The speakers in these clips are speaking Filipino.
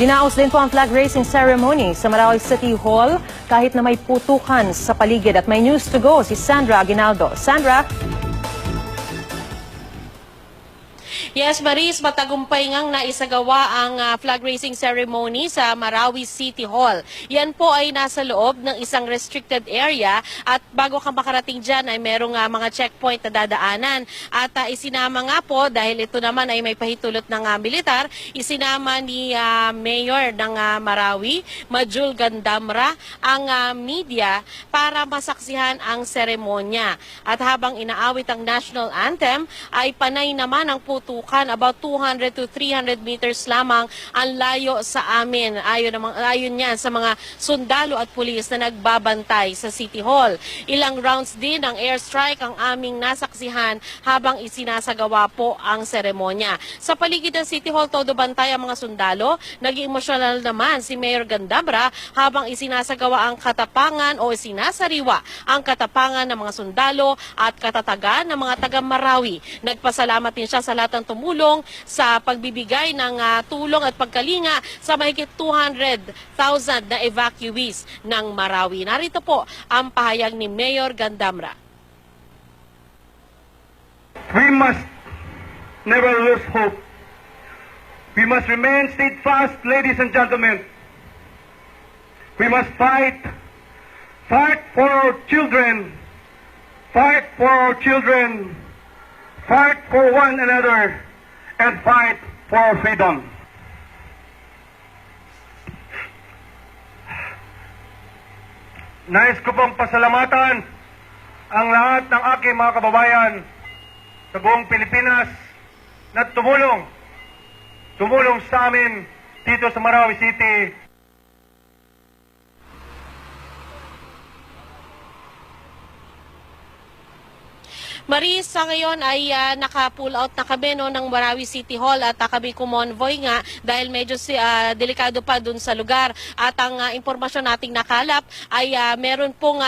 Dinaos din po ang flag raising ceremony sa Marawi City Hall kahit na may putukan sa paligid. At may news to go si Sandra Aguinaldo. Sandra? Yes, Maris, matagumpay ngang naisagawa ang flag raising ceremony sa Marawi City Hall. Yan po ay nasa loob ng isang restricted area at bago ka makarating dyan ay merong mga checkpoint na dadaanan. At isinama nga po, dahil ito naman ay may pahitulot ng militar, isinama ni Mayor ng Marawi, Majul Gandamra, ang media para masaksihan ang seremonya. At habang inaawit ang national anthem, ay panay naman ang putukan. About 200 to 300 meters lamang ang layo sa amin. Ayon yan sa mga sundalo at pulis na nagbabantay sa City Hall. Ilang rounds din ng airstrike ang aming nasaksihan habang isinasagawa po ang seremonya. Sa paligid ng City Hall, todo bantay ang mga sundalo. Naging emosyonal naman si Mayor Gandamra habang isinasagawa ang katapangan o isinasariwa ang katapangan ng mga sundalo at katatagan ng mga taga-Marawi. Nagpasalamat din siya sa lahat ng tumulong sa pagbibigay ng tulong at pagkalinga sa mahigit 200,000 na evacuees ng Marawi. Narito po ang pahayag ni Mayor Gandamra. We must never lose hope. We must remain steadfast, ladies and gentlemen. We must fight for our children, fight for our children, fight for one another, and fight for our freedom. Nais ko pong pasalamatan ang lahat ng aking mga kababayan sa buong Pilipinas na tumulong sa amin dito sa Marawi City. Maris, sa ngayon ay naka-pull out na kami ng Marawi City Hall at kami kumonvoy nga dahil medyo delikado pa dun sa lugar. At ang impormasyon nating nakalap ay meron pong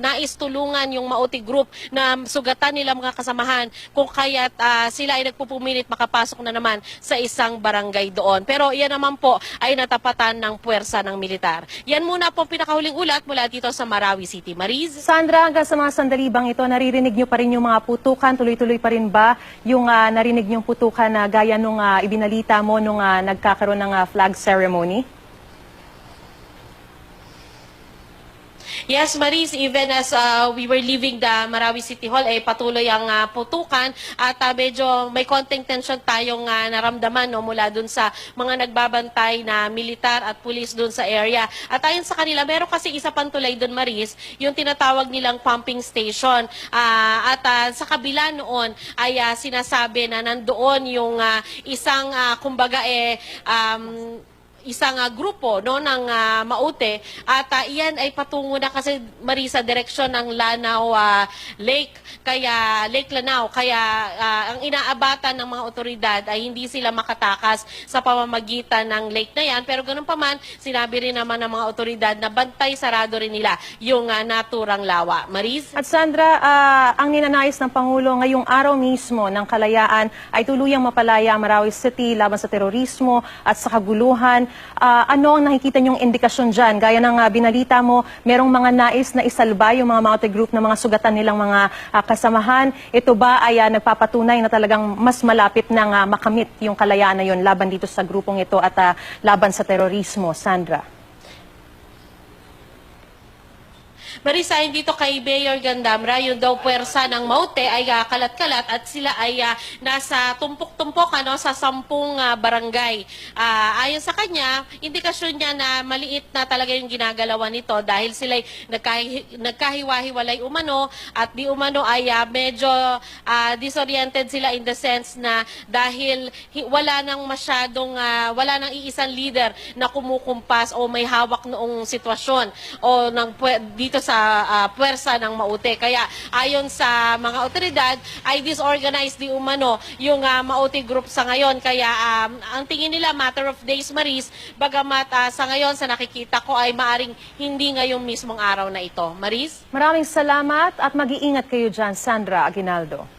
nais tulungan yung Mauti Group na sugatan nila mga kasamahan kung kaya't sila ay nagpupumilit makapasok na naman sa isang barangay doon. Pero yan naman po ay natapatan ng puwersa ng militar. Yan muna po pinakahuling ulat mula dito sa Marawi City. Maris? Sandra, hanggang sa mga sandali bang ito, naririnig nyo pa rin yung mga putukan? Tuloy-tuloy pa rin ba yung narinig yung putukan na gaya nung ibinalita mo nung nagkakaroon ng flag ceremony? Yes, Maris, even as we were leaving the Marawi City Hall, patuloy ang putukan at medyo may konting tension tayong naramdaman mula dun sa mga nagbabantay na militar at pulis dun sa area. At ayon sa kanila, meron kasi isa pang tulay dun, Maris, yung tinatawag nilang pumping station. At sa kabila noon ay sinasabi na nandoon yung isang, kumbaga isang grupo ng Maute at iyan ay patungo na kasi Marisa direksyon ng Lanao Lake, kaya Lake Lanao, kaya ang inaabatan ng mga otoridad ay hindi sila makatakas sa pamamagitan ng lake na yan, pero ganun pa man sinabi rin naman ng mga otoridad na bantay sarado rin nila yung naturang lawa. Maris? At Sandra, ang ninanais ng Pangulo ngayong araw mismo ng kalayaan ay tuluyang mapalaya ang Marawi City laban sa terorismo at sa kaguluhan. Ano ang nakikita niyong indikasyon dyan? Gaya ng binalita mo, merong mga nais na isalba yung mga Maute Group na mga sugatan nilang mga kasamahan. Ito ba ay nagpapatunay na talagang mas malapit na makamit yung kalayaan na yun laban dito sa grupong ito at laban sa terorismo? Sandra? Marisa, dito kay Mayor Gandamra, yung daw puwersa ng Maute ay kalat-kalat at sila ay nasa tumpok-tumpok sa 10 barangay. Ayon sa kanya, indikasyon niya na maliit na talaga yung ginagalawan nito dahil sila nagkahiwa-hiwalay umano at di umano ay medyo disoriented sila in the sense na dahil wala nang iisang leader na kumukumpas o may hawak noong sitwasyon o dito sa puwersa ng Maute. Kaya ayon sa mga otoridad ay disorganized di umano yung Maute Group sa ngayon. Kaya ang tingin nila matter of days, Maris, bagamat sa ngayon sa nakikita ko ay maaring hindi ngayong mismong araw na ito. Maris? Maraming salamat at mag-iingat kayo dyan, Sandra Aguinaldo.